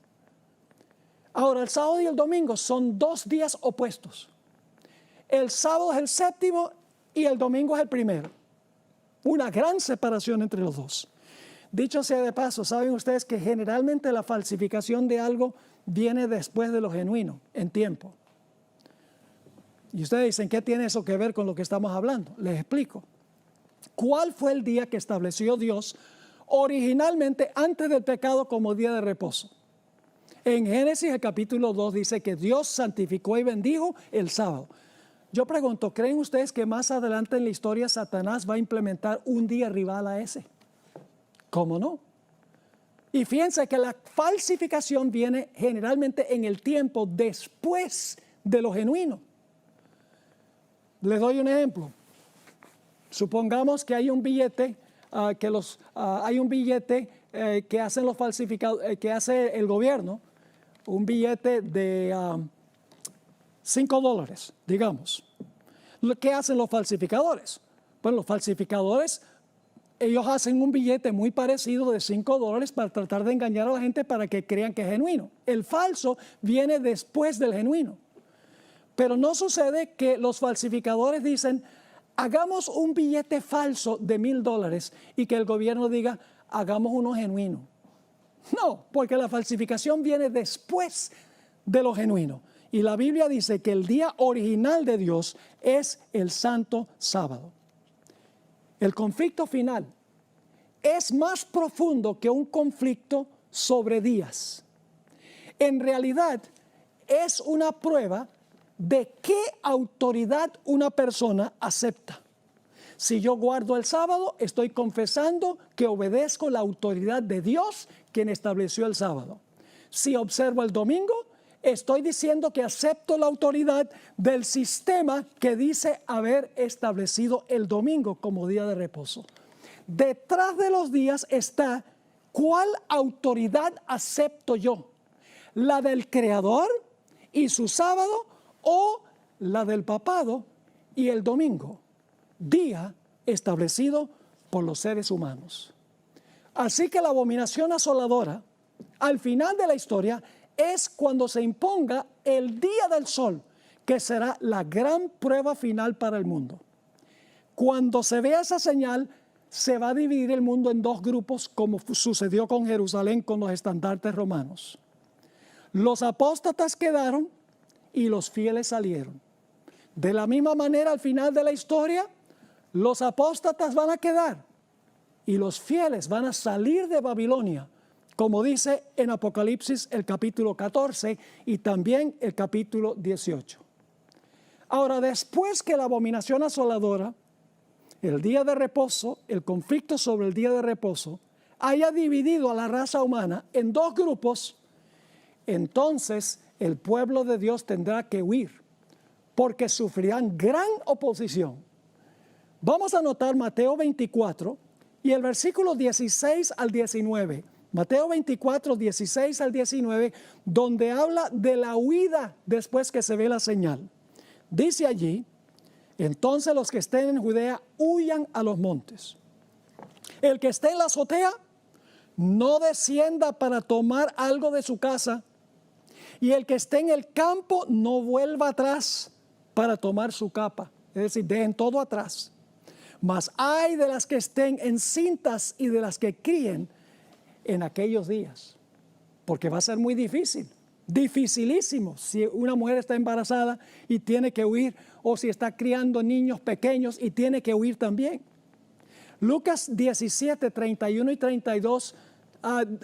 A: Ahora, el sábado y el domingo son dos días opuestos. El sábado es el séptimo y el domingo es el primero. Una gran separación entre los dos. Dicho sea de paso, saben ustedes que generalmente la falsificación de algo viene después de lo genuino, en tiempo. Y ustedes dicen, ¿qué tiene eso que ver con lo que estamos hablando? Les explico. ¿Cuál fue el día que estableció Dios originalmente antes del pecado como día de reposo? En Génesis el capítulo 2 dice que Dios santificó y bendijo el sábado. Yo pregunto, ¿creen ustedes que más adelante en la historia Satanás va a implementar un día rival a ese? ¿Cómo no? Y fíjense que la falsificación viene generalmente en el tiempo después de lo genuino. Les doy un ejemplo. Supongamos que hay un billete, que hacen los falsificados, que hace el gobierno, un billete de $5, digamos. ¿Qué hacen los falsificadores? Pues los falsificadores, ellos hacen un billete muy parecido de $5 para tratar de engañar a la gente para que crean que es genuino. El falso viene después del genuino. Pero no sucede que los falsificadores dicen, hagamos un billete falso de $1,000 y que el gobierno diga, hagamos uno genuino. No, porque la falsificación viene después de lo genuino. Y la Biblia dice que el día original de Dios es el Santo Sábado. El conflicto final es más profundo que un conflicto sobre días. En realidad, es una prueba de qué autoridad una persona acepta. Si yo guardo el sábado, estoy confesando que obedezco la autoridad de Dios, quien estableció el sábado. Si observo el domingo, estoy diciendo que acepto la autoridad del sistema que dice haber establecido el domingo como día de reposo. Detrás de los días está, ¿cuál autoridad acepto yo? ¿La del Creador y su sábado o la del papado y el domingo, día establecido por los seres humanos? Así que la abominación asoladora, al final de la historia, es cuando se imponga el día del sol, que será la gran prueba final para el mundo. Cuando se vea esa señal, se va a dividir el mundo en dos grupos, como sucedió con Jerusalén con los estandartes romanos. Los apóstatas quedaron y los fieles salieron. De la misma manera, al final de la historia, los apóstatas van a quedar y los fieles van a salir de Babilonia, como dice en Apocalipsis el capítulo 14 y también el capítulo 18. Ahora, después que la abominación asoladora, el día de reposo, el conflicto sobre el día de reposo, haya dividido a la raza humana en dos grupos, entonces el pueblo de Dios tendrá que huir, porque sufrirán gran oposición. Vamos a anotar Mateo 24 y el versículo 16 al 19. Mateo 24, 16 al 19, donde habla de la huida después que se ve la señal. Dice allí, entonces los que estén en Judea huyan a los montes. El que esté en la azotea, no descienda para tomar algo de su casa. Y el que esté en el campo, no vuelva atrás para tomar su capa. Es decir, dejen todo atrás. Mas ay de las que estén encintas y de las que críen en aquellos días. Porque va a ser muy difícil. Dificilísimo si una mujer está embarazada y tiene que huir, o si está criando niños pequeños y tiene que huir también. Lucas 17, 31 y 32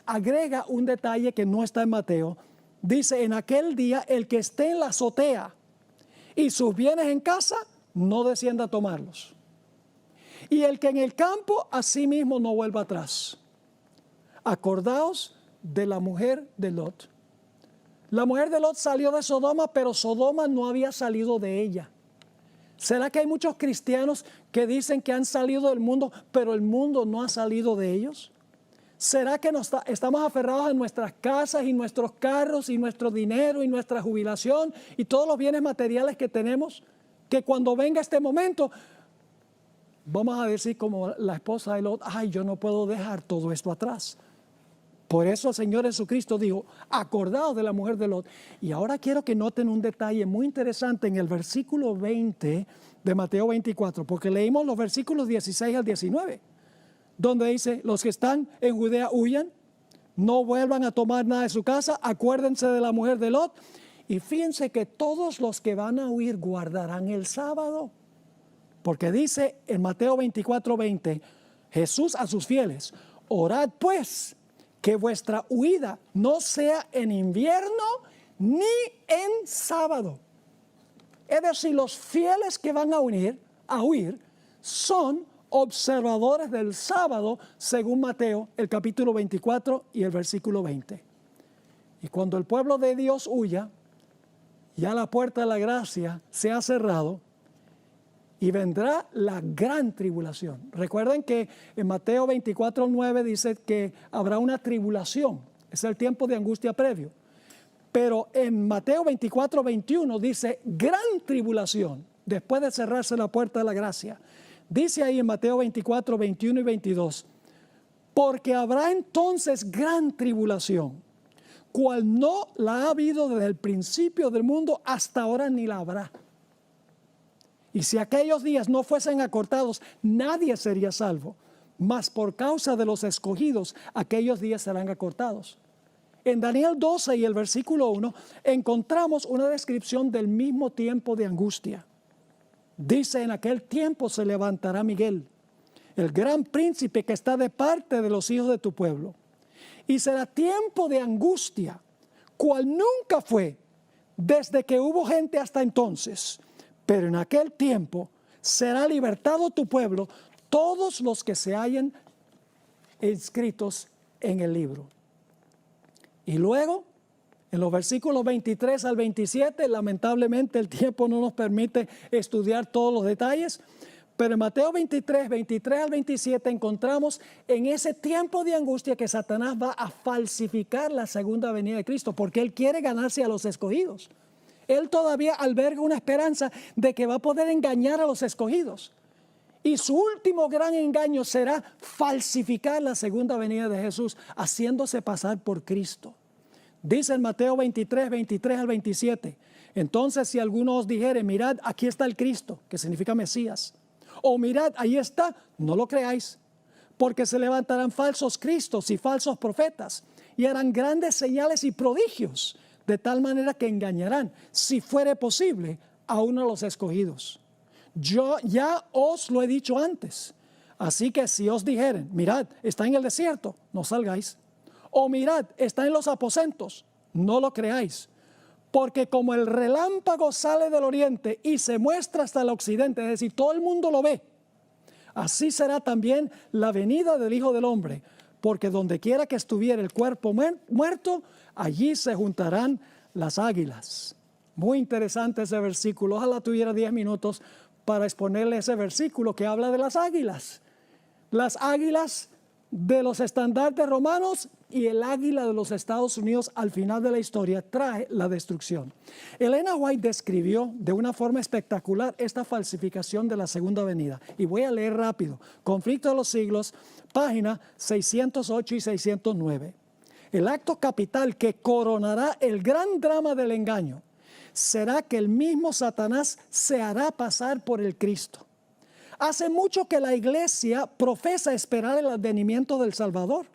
A: agrega un detalle que no está en Mateo. Dice, en aquel día el que esté en la azotea y sus bienes en casa, no descienda a tomarlos. Y el que en el campo, asimismo no vuelva atrás. Acordaos de la mujer de Lot. La mujer de Lot salió de Sodoma, pero Sodoma no había salido de ella. ¿Será que hay muchos cristianos que dicen que han salido del mundo, pero el mundo no ha salido de ellos? ¿Será que estamos aferrados a nuestras casas y nuestros carros y nuestro dinero y nuestra jubilación y todos los bienes materiales que tenemos? Que cuando venga este momento, vamos a decir como la esposa de Lot, ay, yo no puedo dejar todo esto atrás. Por eso el Señor Jesucristo dijo, acordaos de la mujer de Lot. Y ahora quiero que noten un detalle muy interesante en el versículo 20 de Mateo 24, porque leímos los versículos 16 al 19, donde dice, los que están en Judea huyan, no vuelvan a tomar nada de su casa, acuérdense de la mujer de Lot, y fíjense que todos los que van a huir guardarán el sábado, porque dice en Mateo 24, 20, Jesús a sus fieles, orad pues, que vuestra huida no sea en invierno ni en sábado. Es decir, los fieles que van a huir son observadores del sábado, según Mateo, el capítulo 24 y el versículo 20. Y cuando el pueblo de Dios huya, ya la puerta de la gracia se ha cerrado, y vendrá la gran tribulación. Recuerden que en Mateo 24:9 dice que habrá una tribulación. Es el tiempo de angustia previo. Pero en Mateo 24:21 dice gran tribulación, después de cerrarse la puerta de la gracia. Dice ahí en Mateo 24:21 y 22, porque habrá entonces gran tribulación, cual no la ha habido desde el principio del mundo hasta ahora ni la habrá. Y si aquellos días no fuesen acortados, nadie sería salvo. Mas por causa de los escogidos, aquellos días serán acortados. En Daniel 12 y el versículo 1 encontramos una descripción del mismo tiempo de angustia. Dice, en aquel tiempo se levantará Miguel, el gran príncipe que está de parte de los hijos de tu pueblo. Y será tiempo de angustia, cual nunca fue desde que hubo gente hasta entonces. Pero en aquel tiempo será libertado tu pueblo, todos los que se hallen inscritos en el libro. Y luego, en los versículos 23 al 27, lamentablemente el tiempo no nos permite estudiar todos los detalles, pero en Mateo 23 al 27 encontramos en ese tiempo de angustia que Satanás va a falsificar la segunda venida de Cristo, porque él quiere ganarse a los escogidos. Él todavía alberga una esperanza de que va a poder engañar a los escogidos. Y su último gran engaño será falsificar la segunda venida de Jesús, haciéndose pasar por Cristo. Dice en Mateo 23 al 27, entonces si alguno os dijere, mirad, aquí está el Cristo, que significa Mesías, o mirad, ahí está, no lo creáis, porque se levantarán falsos cristos y falsos profetas, y harán grandes señales y prodigios, de tal manera que engañarán, si fuere posible, a uno de los escogidos. Yo ya os lo he dicho antes. Así que si os dijeren, mirad, está en el desierto, no salgáis. O mirad, está en los aposentos, no lo creáis. Porque como el relámpago sale del oriente y se muestra hasta el occidente, es decir, todo el mundo lo ve, así será también la venida del Hijo del Hombre. Porque donde quiera que estuviera el cuerpo muerto, allí se juntarán las águilas. Muy interesante ese versículo. Ojalá tuviera 10 minutos para exponerle ese versículo que habla de las águilas. Las águilas de los estandartes romanos y el águila de los Estados Unidos al final de la historia trae la destrucción. Elena White describió de una forma espectacular esta falsificación de la segunda venida. Y voy a leer rápido. Conflicto de los siglos, página 608 y 609. El acto capital que coronará el gran drama del engaño será que el mismo Satanás se hará pasar por el Cristo. Hace mucho que la iglesia profesa esperar el advenimiento del Salvador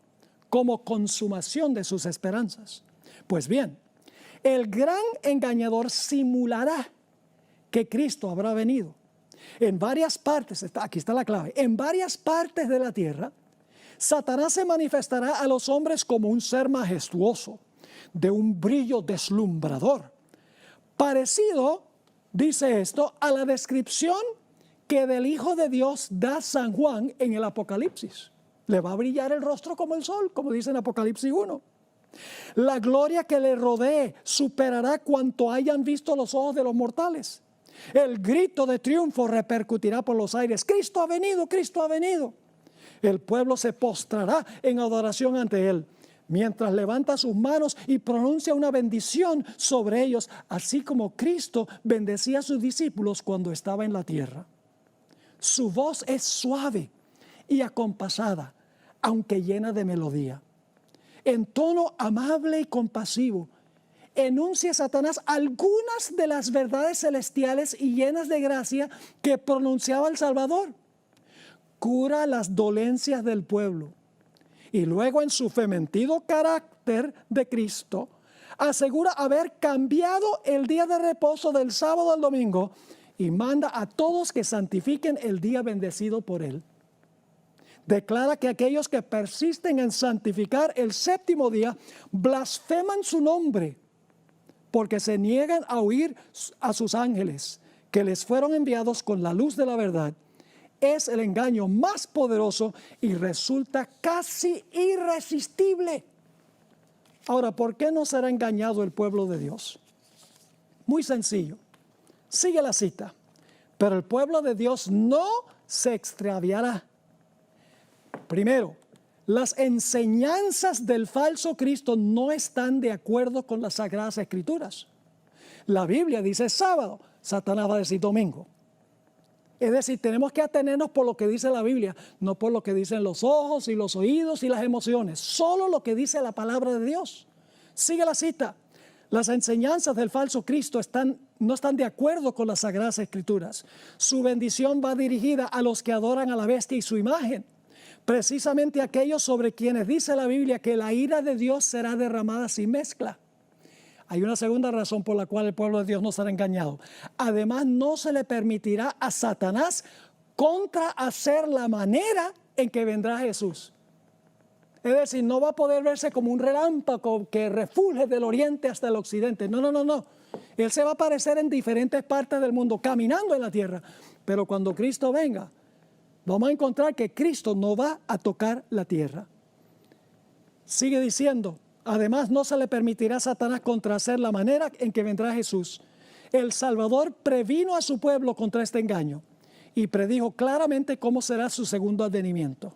A: como consumación de sus esperanzas. Pues bien, el gran engañador simulará que Cristo habrá venido. En varias partes, aquí está la clave, en varias partes de la tierra, Satanás se manifestará a los hombres como un ser majestuoso, de un brillo deslumbrador, parecido, dice esto, a la descripción que del Hijo de Dios da San Juan en el Apocalipsis. Le va a brillar el rostro como el sol, como dice en Apocalipsis 1. La gloria que le rodee superará cuanto hayan visto los ojos de los mortales. El grito de triunfo repercutirá por los aires. Cristo ha venido, Cristo ha venido. El pueblo se postrará en adoración ante él, mientras levanta sus manos y pronuncia una bendición sobre ellos, así como Cristo bendecía a sus discípulos cuando estaba en la tierra. Su voz es suave y acompasada, aunque llena de melodía. En tono amable y compasivo, enuncia Satanás algunas de las verdades celestiales y llenas de gracia que pronunciaba el Salvador. Cura las dolencias del pueblo. Y luego, en su fementido carácter de Cristo, asegura haber cambiado el día de reposo del sábado al domingo y manda a todos que santifiquen el día bendecido por él. Declara que aquellos que persisten en santificar el séptimo día blasfeman su nombre, porque se niegan a oír a sus ángeles, que les fueron enviados con la luz de la verdad. Es el engaño más poderoso y resulta casi irresistible. Ahora, ¿por qué no será engañado el pueblo de Dios? Muy sencillo. Sigue la cita. Pero el pueblo de Dios no se extraviará. Primero, las enseñanzas del falso Cristo no están de acuerdo con las Sagradas Escrituras. La Biblia dice sábado, Satanás va a decir domingo. Es decir, tenemos que atenernos por lo que dice la Biblia, no por lo que dicen los ojos y los oídos y las emociones, solo lo que dice la palabra de Dios. Sigue la cita. Las enseñanzas del falso Cristo no están de acuerdo con las Sagradas Escrituras. Su bendición va dirigida a los que adoran a la bestia y su imagen. Precisamente aquellos sobre quienes dice la Biblia que la ira de Dios será derramada sin mezcla. Hay una segunda razón por la cual el pueblo de Dios no será engañado. Además, no se le permitirá a Satanás contrahacer la manera en que vendrá Jesús. Es decir, no va a poder verse como un relámpago que refulge del oriente hasta el occidente. No. Él se va a aparecer en diferentes partes del mundo, caminando en la tierra. Pero cuando Cristo venga, vamos a encontrar que Cristo no va a tocar la tierra. Sigue diciendo, además no se le permitirá a Satanás contrahacer la manera en que vendrá Jesús. El Salvador previno a su pueblo contra este engaño y predijo claramente cómo será su segundo advenimiento.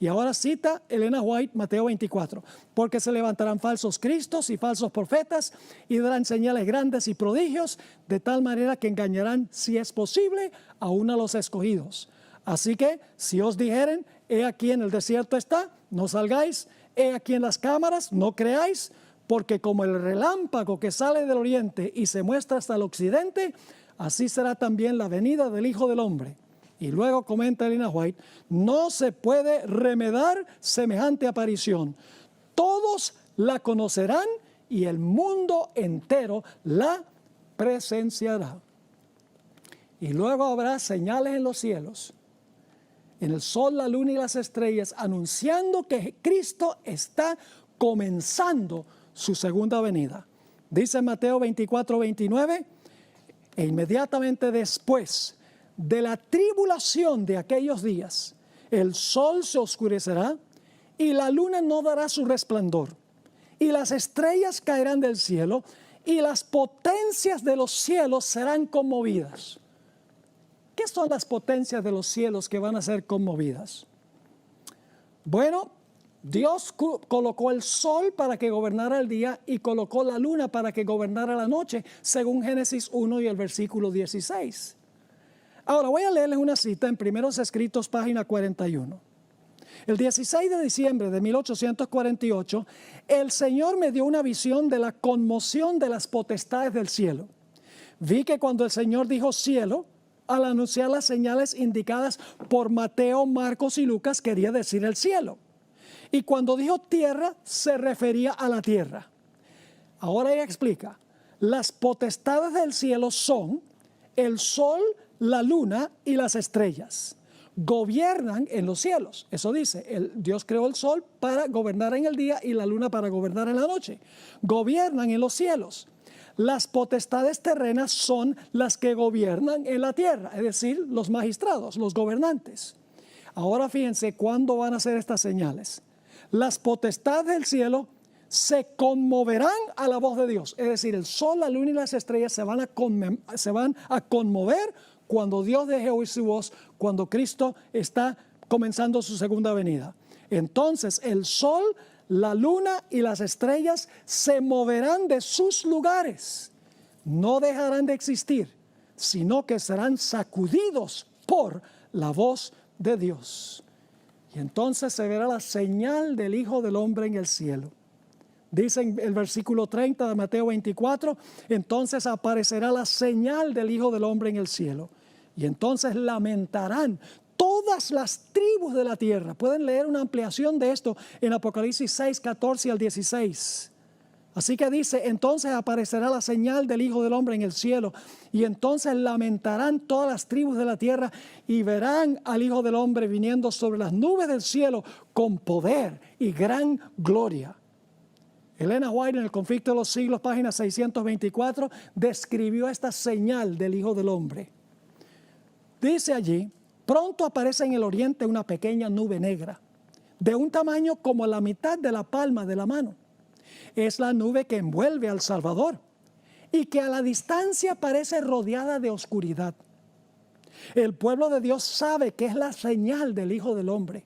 A: Y ahora cita Elena White, Mateo 24, porque se levantarán falsos cristos y falsos profetas y darán señales grandes y prodigios, de tal manera que engañarán, si es posible, aún a los escogidos. Así que, si os dijeren, he aquí en el desierto está, no salgáis, he aquí en las cámaras, no creáis, porque como el relámpago que sale del oriente y se muestra hasta el occidente, así será también la venida del Hijo del Hombre. Y luego comenta Elena White, no se puede remediar semejante aparición. Todos la conocerán y el mundo entero la presenciará. Y luego habrá señales en los cielos, en el sol, la luna y las estrellas, anunciando que Cristo está comenzando su segunda venida. Dice Mateo 24, 29, e inmediatamente después de la tribulación de aquellos días, el sol se oscurecerá y la luna no dará su resplandor, y las estrellas caerán del cielo y las potencias de los cielos serán conmovidas. ¿Qué son las potencias de los cielos que van a ser conmovidas? Bueno, Dios colocó el sol para que gobernara el día y colocó la luna para que gobernara la noche, según Génesis 1 y el versículo 16. Ahora voy a leerles una cita en Primeros Escritos, página 41. El 16 de diciembre de 1848, el Señor me dio una visión de la conmoción de las potestades del cielo. Vi que cuando el Señor dijo cielo, al anunciar las señales indicadas por Mateo, Marcos y Lucas, quería decir el cielo. Y cuando dijo tierra, se refería a la tierra. Ahora ella explica, las potestades del cielo son el sol, la luna y las estrellas. Gobiernan en los cielos. Eso dice, Dios creó el sol para gobernar en el día y la luna para gobernar en la noche. Gobiernan en los cielos. Las potestades terrenas son las que gobiernan en la tierra, es decir, los magistrados, los gobernantes. Ahora fíjense cuándo van a ser estas señales. Las potestades del cielo se conmoverán a la voz de Dios. Es decir, el sol, la luna y las estrellas se van a conmover cuando Dios deje oír su voz, cuando Cristo está comenzando su segunda venida. Entonces el sol, la luna y las estrellas se moverán de sus lugares. No dejarán de existir, sino que serán sacudidos por la voz de Dios. Y entonces se verá la señal del Hijo del Hombre en el cielo. Dice en el versículo 30 de Mateo 24, entonces aparecerá la señal del Hijo del Hombre en el cielo. Y entonces lamentarán todas las tribus de la tierra. Pueden leer una ampliación de esto en Apocalipsis 6, 14 al 16. Así que dice, entonces aparecerá la señal del Hijo del Hombre en el cielo. Y entonces lamentarán todas las tribus de la tierra y verán al Hijo del Hombre viniendo sobre las nubes del cielo con poder y gran gloria. Elena White en el Conflicto de los Siglos, página 624, describió esta señal del Hijo del Hombre. Dice allí, pronto aparece en el oriente una pequeña nube negra, de un tamaño como la mitad de la palma de la mano. Es la nube que envuelve al Salvador y que a la distancia parece rodeada de oscuridad. El pueblo de Dios sabe que es la señal del Hijo del Hombre.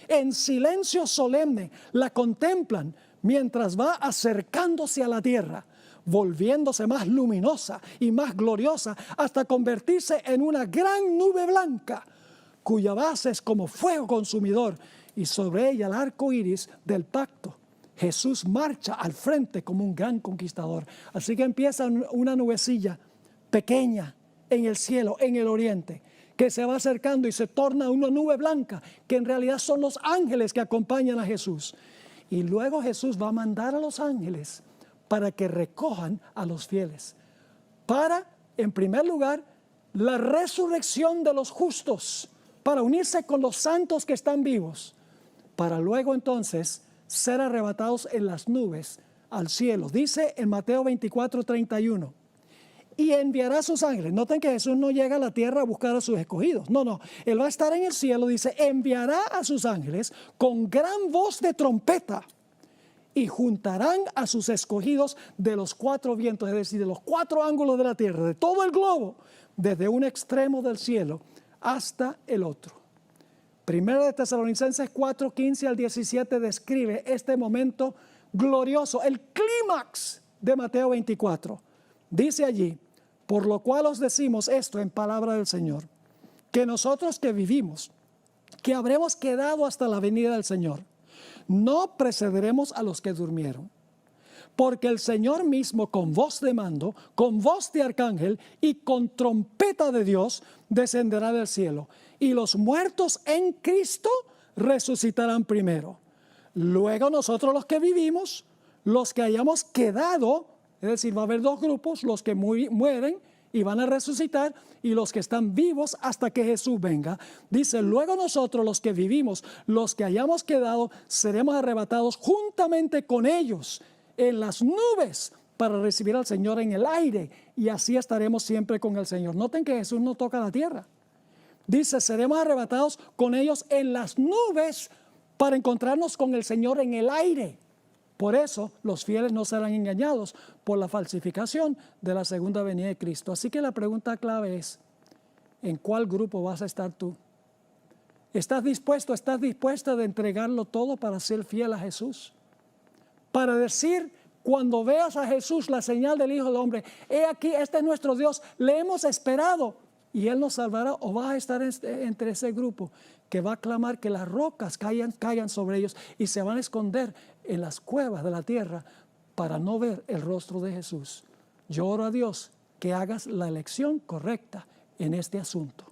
A: En silencio solemne la contemplan mientras va acercándose a la tierra, volviéndose más luminosa y más gloriosa hasta convertirse en una gran nube blanca, cuya base es como fuego consumidor, y sobre ella el arco iris del pacto. Jesús marcha al frente como un gran conquistador. Así que empieza una nubecilla pequeña en el cielo, en el oriente, que se va acercando y se torna una nube blanca, que en realidad son los ángeles que acompañan a Jesús. Y luego Jesús va a mandar a los ángeles para que recojan a los fieles. Para, en primer lugar, la resurrección de los justos, para unirse con los santos que están vivos, para luego entonces ser arrebatados en las nubes al cielo. Dice en Mateo 24:31, y enviará a sus ángeles. Noten que Jesús no llega a la tierra a buscar a sus escogidos. No. Él va a estar en el cielo, dice, enviará a sus ángeles con gran voz de trompeta y juntarán a sus escogidos de los cuatro vientos, es decir, de los cuatro ángulos de la tierra, de todo el globo, desde un extremo del cielo hasta el otro. Primera de Tesalonicenses 4:15 al 17 describe este momento glorioso, el clímax de Mateo 24. Dice allí, por lo cual os decimos esto en palabra del Señor, que nosotros que vivimos, que habremos quedado hasta la venida del Señor, no precederemos a los que durmieron. Porque el Señor mismo con voz de mando, con voz de arcángel y con trompeta de Dios descenderá del cielo. Y los muertos en Cristo resucitarán primero. Luego nosotros los que vivimos, los que hayamos quedado, es decir, va a haber dos grupos, los que mueren y van a resucitar y los que están vivos hasta que Jesús venga. Dice, luego nosotros los que vivimos, los que hayamos quedado, seremos arrebatados juntamente con ellos en las nubes para recibir al Señor en el aire y así estaremos siempre con el Señor. Noten que Jesús no toca la tierra. Dice, seremos arrebatados con ellos en las nubes para encontrarnos con el Señor en el aire. Por eso los fieles no serán engañados por la falsificación de la segunda venida de Cristo. Así que la pregunta clave es, ¿en cuál grupo vas a estar tú? ¿Estás dispuesta de entregarlo todo para ser fiel a Jesús? Para decir, cuando veas a Jesús, la señal del Hijo del Hombre, he aquí, este es nuestro Dios, le hemos esperado y Él nos salvará. ¿O vas a estar entre ese grupo que va a clamar que las rocas caigan sobre ellos y se van a esconder en las cuevas de la tierra para no ver el rostro de Jesús? Yo oro a Dios que hagas la elección correcta en este asunto.